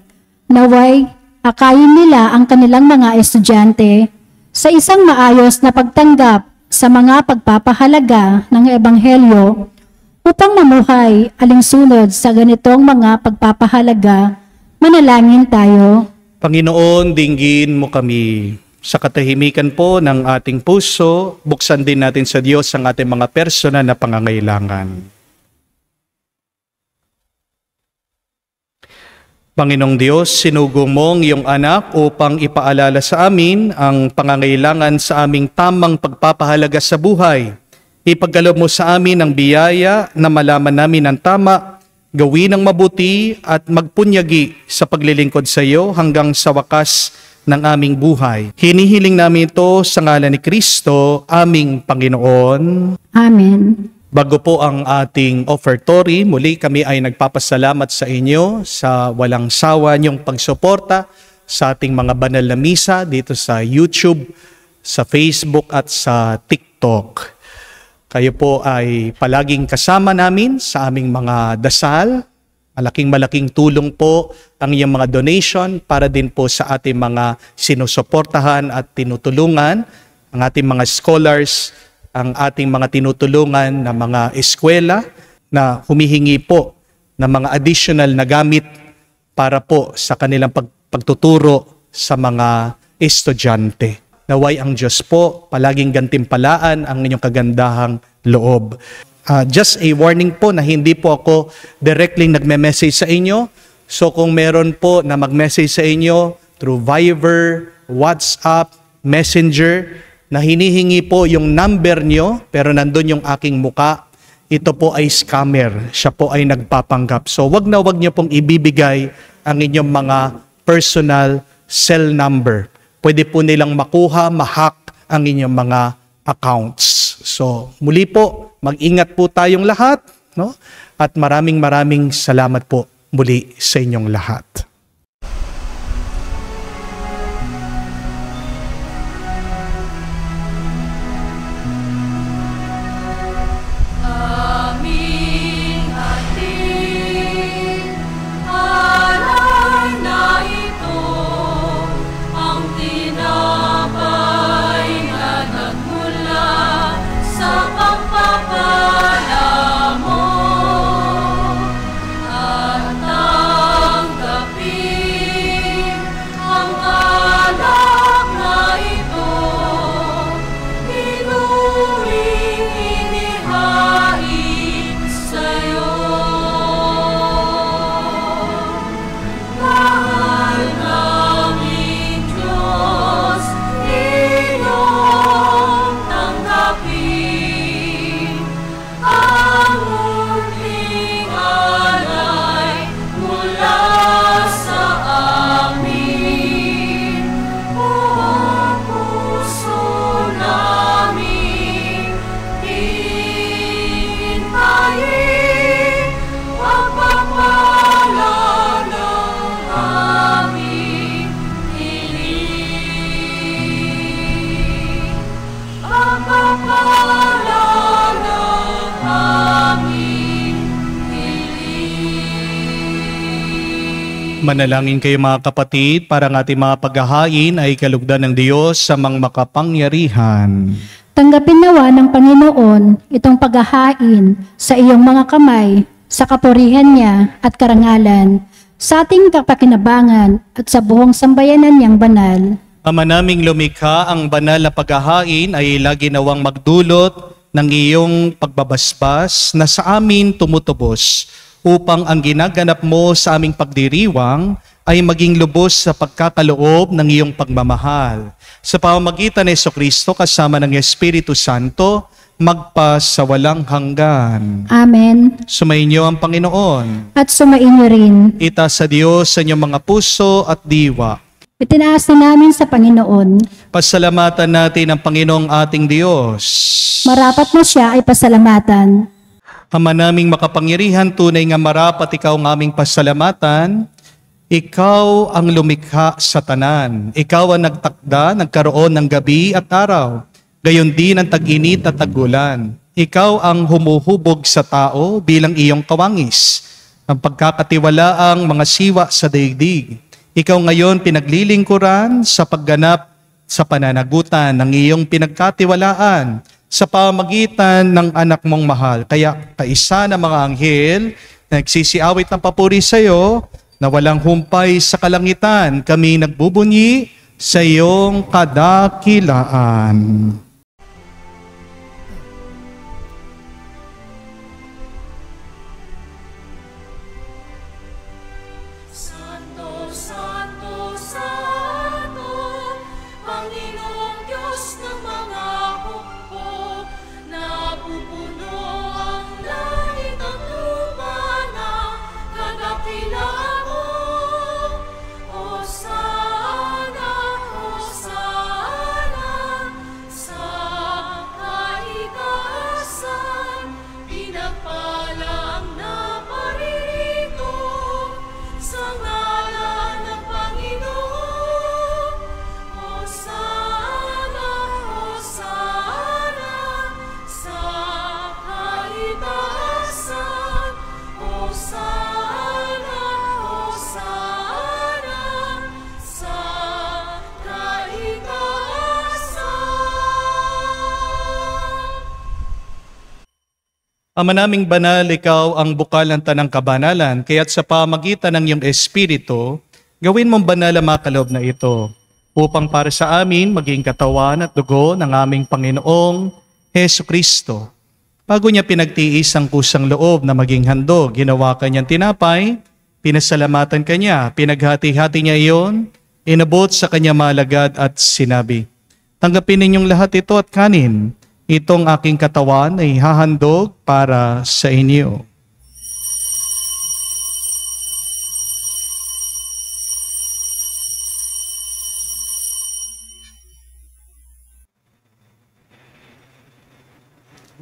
naway akayin nila ang kanilang mga estudyante sa isang maayos na pagtanggap sa mga pagpapahalaga ng Ebanghelyo upang mamuhay alinsunod sa ganitong mga pagpapahalaga. Manalangin tayo. Panginoon, dinggin mo kami. Sa katahimikan po ng ating puso, buksan din natin sa Diyos ang ating mga personal na pangangailangan. Panginoong Diyos, sinugo mong iyong anak upang ipaalala sa amin ang pangangailangan sa aming tamang pagpapahalaga sa buhay. Ipagkaloob mo sa amin ang biyaya na malaman namin ang tama, gawin ang mabuti at magpunyagi sa paglilingkod sa iyo hanggang sa wakas ng aming buhay. Hinihiling namin ito sa ngalan ni Kristo, aming Panginoon. Amen. Bago po ang ating offertory, muli kami ay nagpapasalamat sa inyo sa walang sawa niyong pagsuporta sa ating mga banal na misa dito sa YouTube, sa Facebook at sa TikTok. Kayo po ay palaging kasama namin sa aming mga dasal. Malaking tulong po ang iyong mga donation para din po sa ating mga sinusuportahan at tinutulungan, ang ating mga scholars, ang ating mga tinutulungan na mga eskwela na humihingi po ng mga additional na gamit para po sa kanilang pagtuturo sa mga estudyante. Naway ang Diyos po palaging gantimpalaan ang inyong kagandahang loob. Just a warning po na hindi po ako directly nagme-message sa inyo. So kung meron po na mag-message sa inyo through Viber, WhatsApp, Messenger, na hinihingi po yung number nyo pero nandun yung aking muka, ito po ay scammer. Siya po ay nagpapanggap. So wag na wag nyo pong ibibigay ang inyong mga personal cell number. Pwede po nilang makuha, ma-hack ang inyong mga accounts. So, muli po, mag-ingat po tayong lahat, no? At maraming salamat po muli sa inyong lahat. Manalangin kayo mga kapatid para ang ating mga paghahain ay kalugdan ng Diyos sa mga makapangyarihan. Tanggapin nawa ng Panginoon itong paghahain sa iyong mga kamay sa kapurihan niya at karangalan, sa ating kapakinabangan at sa buong sambayanan niyang banal. Ama naming lumikha, ang banal na paghahain ay lagi nawang magdulot ng iyong pagbabasbas na sa amin tumutubos, upang ang ginaganap mo sa aming pagdiriwang ay maging lubos sa pagkakaloob ng iyong pagmamahal. Sa pamamagitan ni Jesucristo kasama ng Espiritu Santo, magpa sa walang hanggan. Amen. Sumainyo ang Panginoon. At sumainyo rin. Itaas sa Diyos sa inyong mga puso at diwa. Itinaas na namin sa Panginoon. Pasalamatan natin ang Panginoong ating Diyos. Marapat na siya ay pasalamatan. Ama naming makapangyarihan, tunay nga marapat ikaw ang aming pasalamatan. Ikaw ang lumikha sa tanan. Ikaw ang nagtakda, nagkaroon ng gabi at araw. Gayon din ang tag-init at tag-ulan. Ikaw ang humuhubog sa tao bilang iyong kawangis. Ang pagkakatiwalaang mga siwa sa daigdig. Ikaw ngayon pinaglilingkuran sa pagganap sa pananagutan ng iyong pinagkatiwalaan sa pamamagitan ng anak mong mahal. Kaya kaisa ng mga anghel na nagsisiawit ng papuri sa iyo, na walang humpay sa kalangitan, kami nagbubunyi sa iyong kadakilaan. Santo, Santo, Santo, Panginoong Diyos ng mga hukbo, napupuno ang langit at lupa ng kadakilaan mo. Hosana, Hosana, sa kaitaasan, pinagpala ang naparirito sa ngalan ng Panginoon. Hosana, Hosana, sa kaitaasan. Hosana, Hosana, sa kaitaasan. Ama naming banal, ikaw ang bukal ng tanang kabanalan, kaya't sa pamagitan ng iyong Espiritu, gawin mong banal ang mga kaloob na ito, upang para sa amin maging katawan at dugo ng aming Panginoong Hesu Kristo. Bago niya pinagtiis ang kusang loob na maging handog, ginawa kanyang tinapay, pinasalamatan kanya, pinaghati-hati niya iyon, inabot sa kanya malagad at sinabi, "Tanggapin ninyong lahat ito at kanin. Itong aking katawan ay hahandog para sa inyo."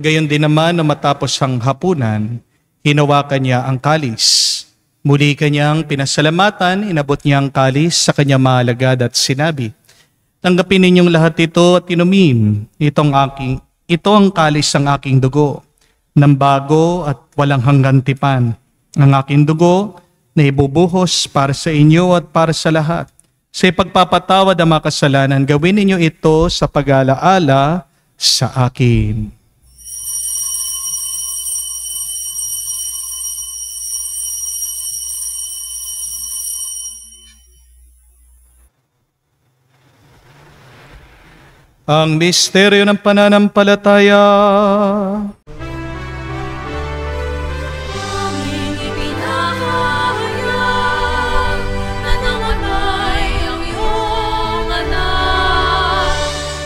Gayon din naman na matapos ang hapunan, hinawakan niya ang kalis. Muli kanyang pinasalamatan, inabot niya ang kalis sa kanyang maalagad at sinabi, "Tanggapin ninyong lahat ito at inumin. Ito ang kalis ng aking dugo, ng bago at walang hanggang tipan. Ang aking dugo na ibubuhos para sa inyo at para sa lahat. Sa ipagpapatawad ang mga kasalanan, gawin ninyo ito sa pag-alaala sa akin." Ang misteryo ng pananampalataya. Aming ipinahayag na namatay ang iyong anak,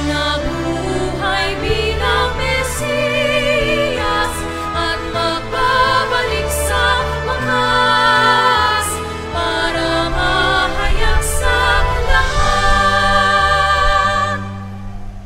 nabuhay bilang Mesiyas at magbabalik sa wakas para mahayag sa lahat.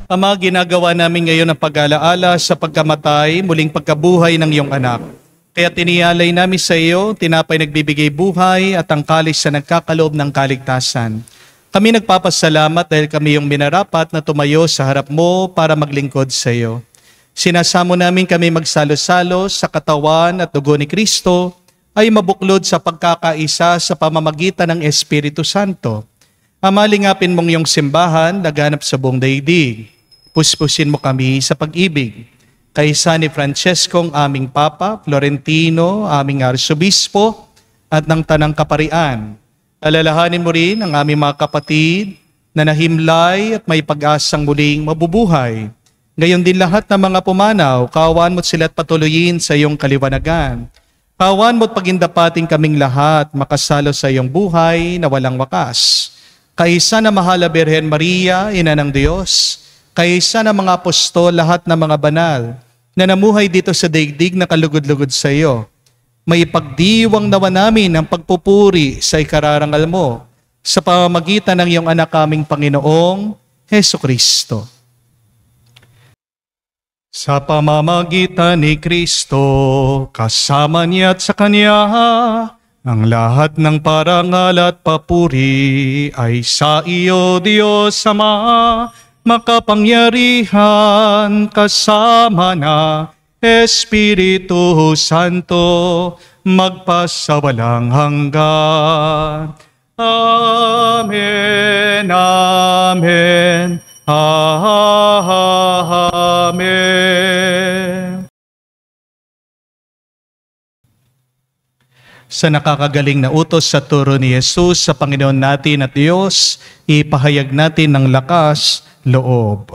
Ama, ginagawa namin ngayon ang pag-alaala sa pagkamatay, muling pagkabuhay ng iyong anak. Kaya tiniyalay namin sa iyo, tinapay nagbibigay buhay at ang kalis na nagkakaloob ng kaligtasan. Kami nagpapasalamat dahil kami yung minarapat na tumayo sa harap mo para maglingkod sa iyo. Sinasamo namin kami magsalo-salo sa katawan at dugo ni Kristo ay mabuklod sa pagkakaisa sa pamamagitan ng Espiritu Santo. Ama, lingapin mong iyong simbahan, laganap sa buong daigdig. Puspusin mo kami sa pag-ibig. kaisa ni Francescong aming Papa, Florentino, aming Arsobispo, at ng Tanang Kaparian. Alalahanin mo rin ang aming mga kapatid na nahimlay at may pag-asang muling mabubuhay. Ngayon din lahat ng mga pumanaw, kaawaan mo't sila at patuloyin sa iyong kaliwanagan. Kaawaan mo't pagindapating kaming lahat, makasalo sa iyong buhay na walang wakas. Kaisa na mahal na Birhen Maria, Ina ng Diyos, kaisa na mga apostol, lahat ng mga banal, na namuhay dito sa daigdig na kalugod-lugod sa iyo. May ipagdiwang nawa namin ang pagpupuri sa ikararangal mo sa pamamagitan ng iyong anak kaming Panginoong Heso Kristo. Sa pamamagitan ni Kristo, kasama niya at sa Kanya, ang lahat ng parangal at papuri ay sa iyo, Diyos Ama, makapangyarihan, kasama na Espiritu Santo, magpasawalang hanggan. Amen, amen, amen. Sa nakakagaling na utos sa turo ni Jesus sa Panginoon natin at Diyos, ipahayag natin ng lakas loob.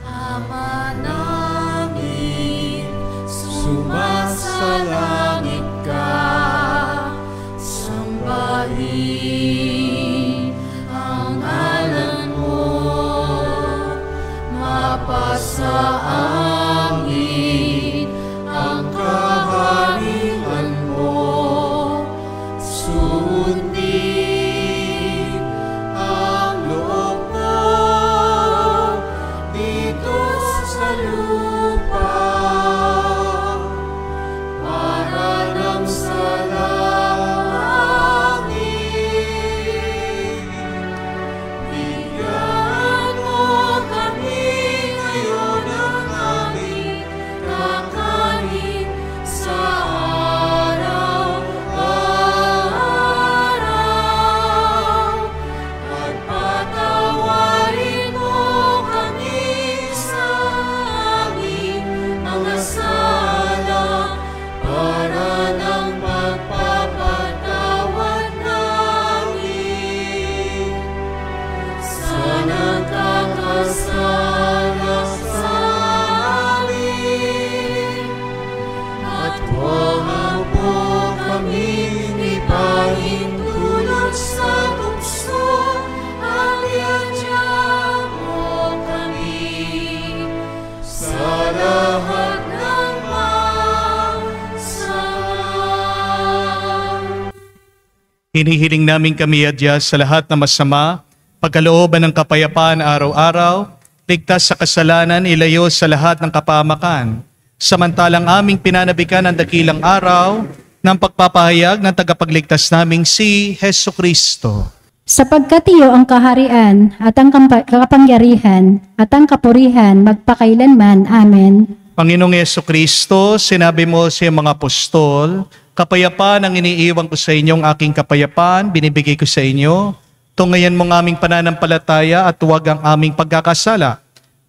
Ama namin, sumasalangit ka, sambahin ang ngalan mo, mapasa amin ang kaharian mo, sundin ang loob mo dito sa lupa para nang sa langit. Bigyan mo kami ngayon ng aming kakanin sa araw-araw, at patawarin mo kami sa aming mga sala para nang magpapatawad namin sa nagkakasala sa amin. At huwag mo kaming ipahintulot sa tukso, at iadya mo kami sa lahat ng masama. Hinihiling namin kami adya sa lahat na masama, pagkalooban ng kapayapaan araw-araw, ligtas sa kasalanan, ilayo sa lahat ng kapahamakan. Samantalang aming pinanabikan ang dakilang araw ng pagpapahayag ng tagapagligtas naming si Heso Kristo. Sapagkat iyo ang kaharian at ang kapangyarihan at ang kapurihan magpakailanman. Amen. Panginoong Heso Kristo, sinabi mo sa iyong mga apostol, kapayapaan ang iniiwan ko sa inyong aking kapayapaan, binibigay ko sa inyo. Tungayan mo ang aming pananampalataya at huwag ang aming pagkakasala.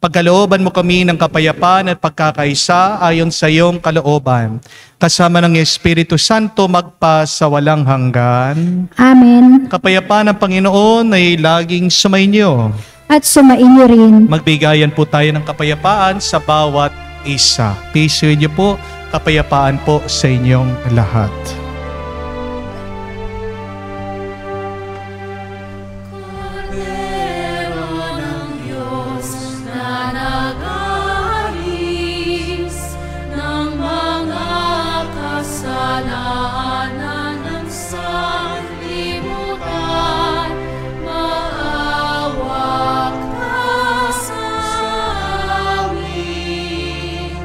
Pagkalooban mo kami ng kapayapaan at pagkakaisa ayon sa iyong kalooban. Kasama ng Espiritu Santo magpasawalang hanggan. Amen. Kapayapaan ng Panginoon ay laging sumainyo. At sumainyo rin. Magbigayan po tayo ng kapayapaan sa bawat isa. Peace with you po. Kapayapaan po sa inyong lahat. Kordero ng Diyos na nag-aalis ng mga kasalanan ng sanlibutan, maawa ka sa amin.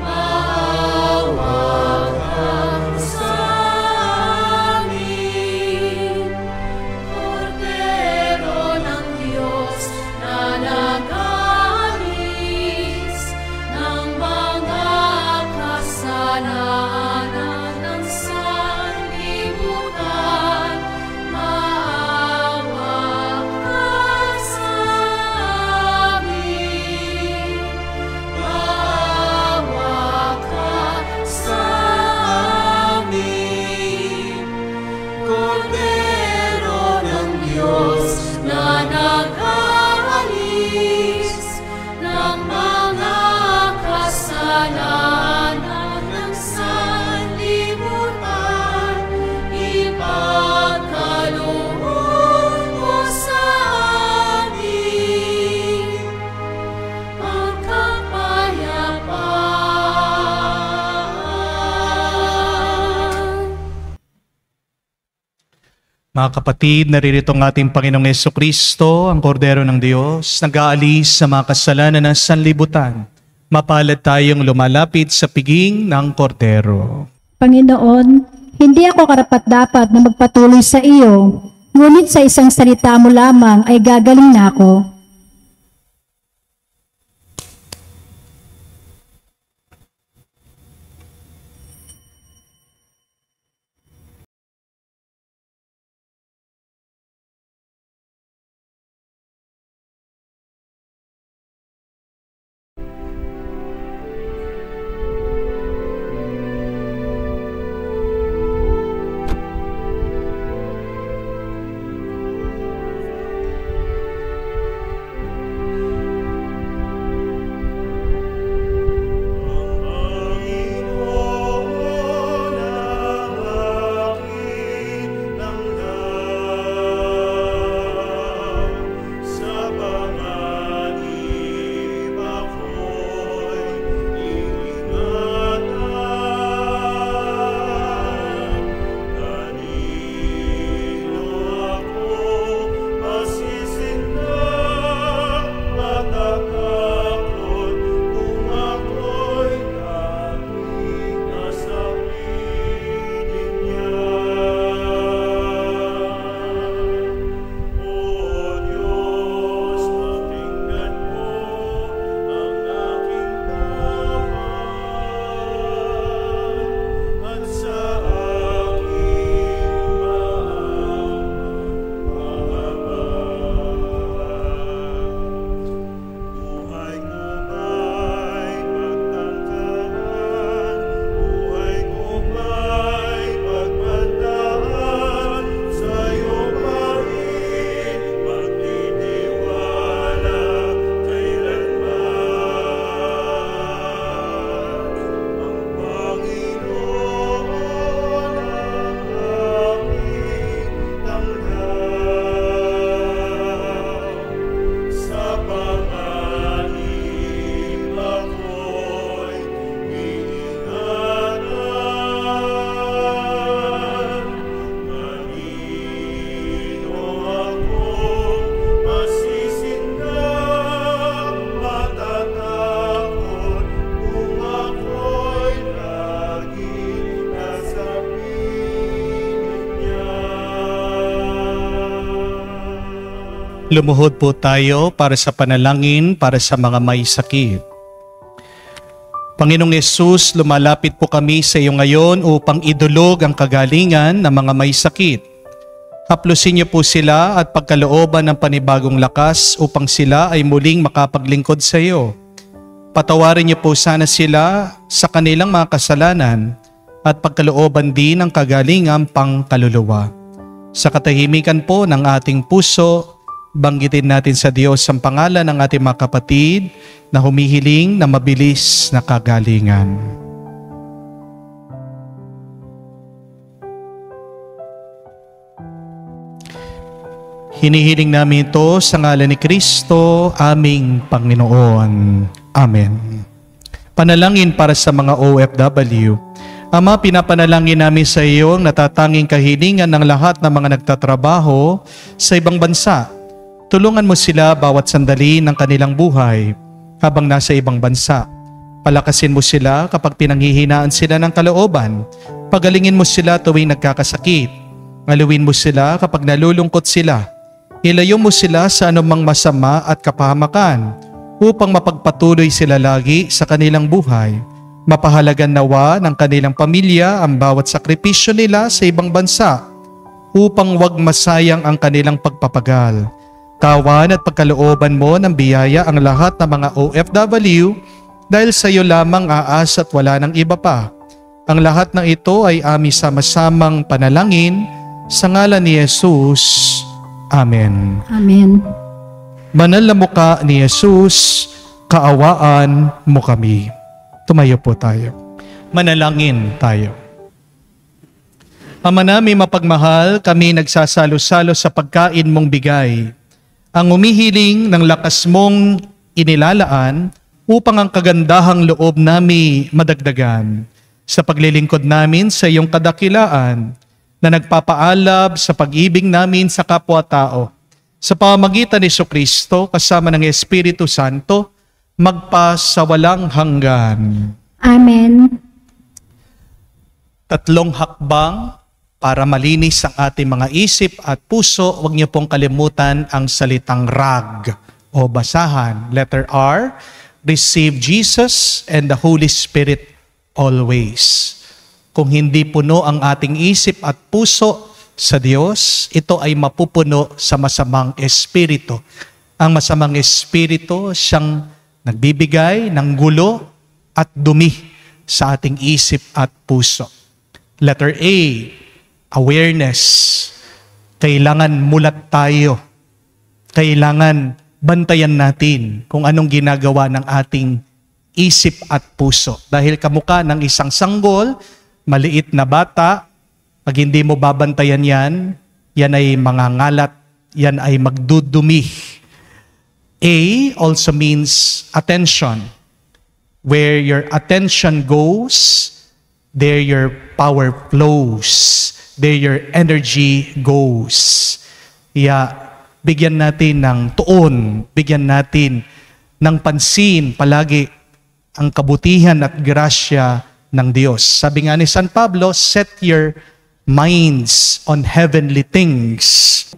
Maawa ka sa Mga kapatid, naririto ang ating Panginoong Jesucristo, ang Kordero ng Diyos, nag-aalis sa mga kasalanan ng sanlibutan. Mapalad tayong lumalapit sa piging ng Kordero. Panginoon, hindi ako karapat-dapat na magpatuloy sa iyo, ngunit sa isang salita mo lamang ay gagaling na ako. Lumuhod po tayo para sa panalangin para sa mga may sakit. Panginoong Yesus, lumalapit po kami sa iyo ngayon upang idulog ang kagalingan ng mga may sakit. Haplusin niyo po sila at pagkalooban ng panibagong lakas upang sila ay muling makapaglingkod sa iyo. Patawarin niyo po sana sila sa kanilang mga kasalanan at pagkalooban din ng kagalingan pang kaluluwa. Sa katahimikan po ng ating puso, banggitin natin sa Diyos ang pangalan ng ating mga kapatid na humihiling na mabilis na kagalingan. Hinihiling namin ito sa ngalan ni Kristo, aming Panginoon. Amen. Panalangin para sa mga OFW. Ama, pinapanalangin namin sa iyo ang natatanging kahilingan ng lahat ng mga nagtatrabaho sa ibang bansa. Tulungan mo sila bawat sandali ng kanilang buhay habang nasa ibang bansa. Palakasin mo sila kapag pinanghihinaan sila ng kalooban. Pagalingin mo sila tuwing nagkakasakit. Ngaluin mo sila kapag nalulungkot sila. Ilayo mo sila sa anumang masama at kapahamakan upang mapagpatuloy sila lagi sa kanilang buhay. Mapahalagan nawa ng kanilang pamilya ang bawat sakripisyo nila sa ibang bansa upang wag masayang ang kanilang pagpapagal. Tawan at pagkalooban mo ng biyaya ang lahat ng mga OFW dahil sa iyo lamang aas at wala ng iba pa. Ang lahat ng ito ay aming sama-samang panalangin sa ngalan ni Jesus. Amen. Amen. Banal na mukha ni Jesus, kaawaan mo kami. Tumayo po tayo. Manalangin tayo. Ama namin mapagmahal, kami nagsasalo-salo sa pagkain mong bigay. Ang umihiling ng lakas mong inilalaan upang ang kagandahang loob nami madagdagan. Sa paglilingkod namin sa iyong kadakilaan, na nagpapaalab sa pag-ibig namin sa kapwa-tao. Sa pamamagitan ni Jesucristo kasama ng Espiritu Santo, magpasawalang hanggan. Amen. Tatlong hakbang para malinis ang ating mga isip at puso. Huwag niyo pong kalimutan ang salitang rag o basahan. Letter R, receive Jesus and the Holy Spirit always. Kung hindi puno ang ating isip at puso sa Diyos, ito ay mapupuno sa masamang espiritu. Ang masamang espiritu siyang nagbibigay ng gulo at dumi sa ating isip at puso. Letter A, awareness. Kailangan mulat tayo. Kailangan bantayan natin kung anong ginagawa ng ating isip at puso. Dahil kamukha ng isang sanggol, maliit na bata, pag hindi mo babantayan yan, yan ay mangangalat, yan ay magdudumi. A also means attention. Where your attention goes, there your power flows. There your energy goes. Bigyan natin ng tuon, bigyan natin ng pansin palagi ang kabutihan at grasya ng Diyos. Sabi nga ni San Pablo, set your minds on heavenly things.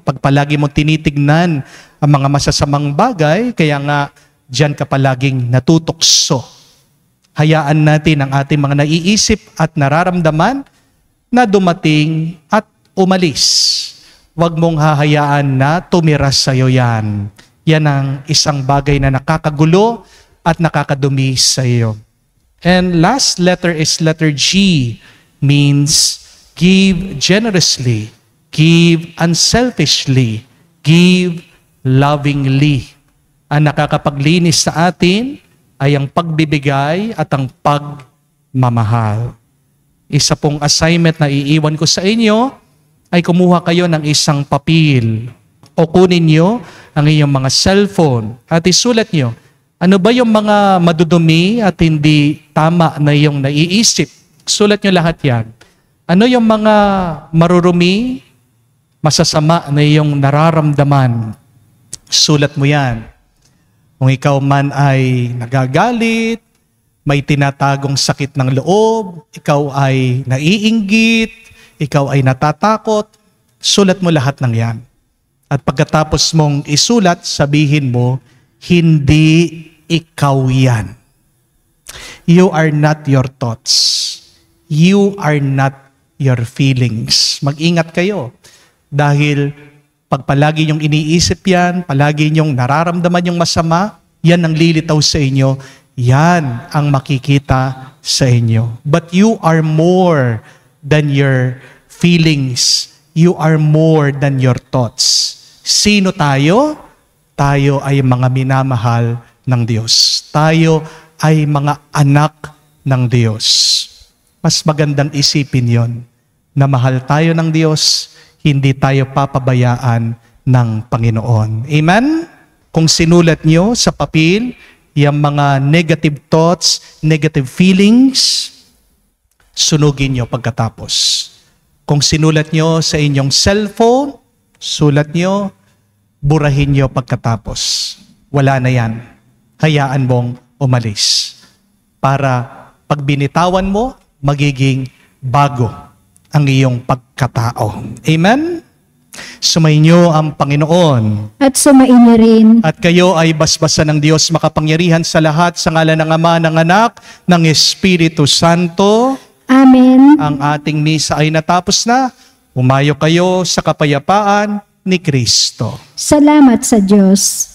Pag palagi mo tinitignan ang mga masasamang bagay, kaya nga diyan ka palaging natutokso. Hayaan natin ang ating mga naiisip at nararamdaman na dumating at umalis. Huwag mong hahayaan na tumira sa iyo yan. Yan ang isang bagay na nakakagulo at nakakadumi sa iyo. And last letter is letter G, means give generously, give unselfishly, give lovingly. Ang nakakapaglinis sa atin ay ang pagbibigay at ang pagmamahal. Isa pong assignment na iiwan ko sa inyo ay kumuha kayo ng isang papel o kunin nyo ang iyong mga cellphone at isulat nyo, ano ba yung mga madudumi at hindi tama na iyong naiisip? Sulat nyo lahat yan. Ano yung mga marurumi, masasama na iyong nararamdaman? Sulat mo yan. Kung ikaw man ay nagagalit, may tinatagong sakit ng loob, ikaw ay naiinggit, ikaw ay natatakot, sulat mo lahat ng yan. At pagkatapos mong isulat, sabihin mo, hindi ikaw yan. You are not your thoughts. You are not your feelings. Mag-ingat kayo. Dahil pag palagi niyong iniisip yan, palagi niyong nararamdaman yung masama, yan ang lilitaw sa inyo, yan ang makikita sa inyo. But you are more than your feelings. You are more than your thoughts. Sino tayo? Tayo ay mga minamahal ng Diyos. Tayo ay mga anak ng Diyos. Mas magandang isipin yon na mahal tayo ng Diyos, hindi tayo papabayaan ng Panginoon. Amen? Kung sinulat nyo sa papel, yung mga negative thoughts, negative feelings, sunugin nyo pagkatapos. Kung sinulat nyo sa inyong cellphone, sulat nyo, burahin nyo pagkatapos. Wala na yan. Hayaan mong umalis. Para pag binitawan mo, magiging bago ang iyong pagkatao. Amen? Sumainyo ang Panginoon. At sumainyo rin. At kayo ay basbasan ng Diyos makapangyarihan sa lahat sa ngalan ng Ama, ng Anak, ng Espiritu Santo. Amen. Ang ating misa ay natapos na. Umayo kayo sa kapayapaan ni Kristo. Salamat sa Diyos.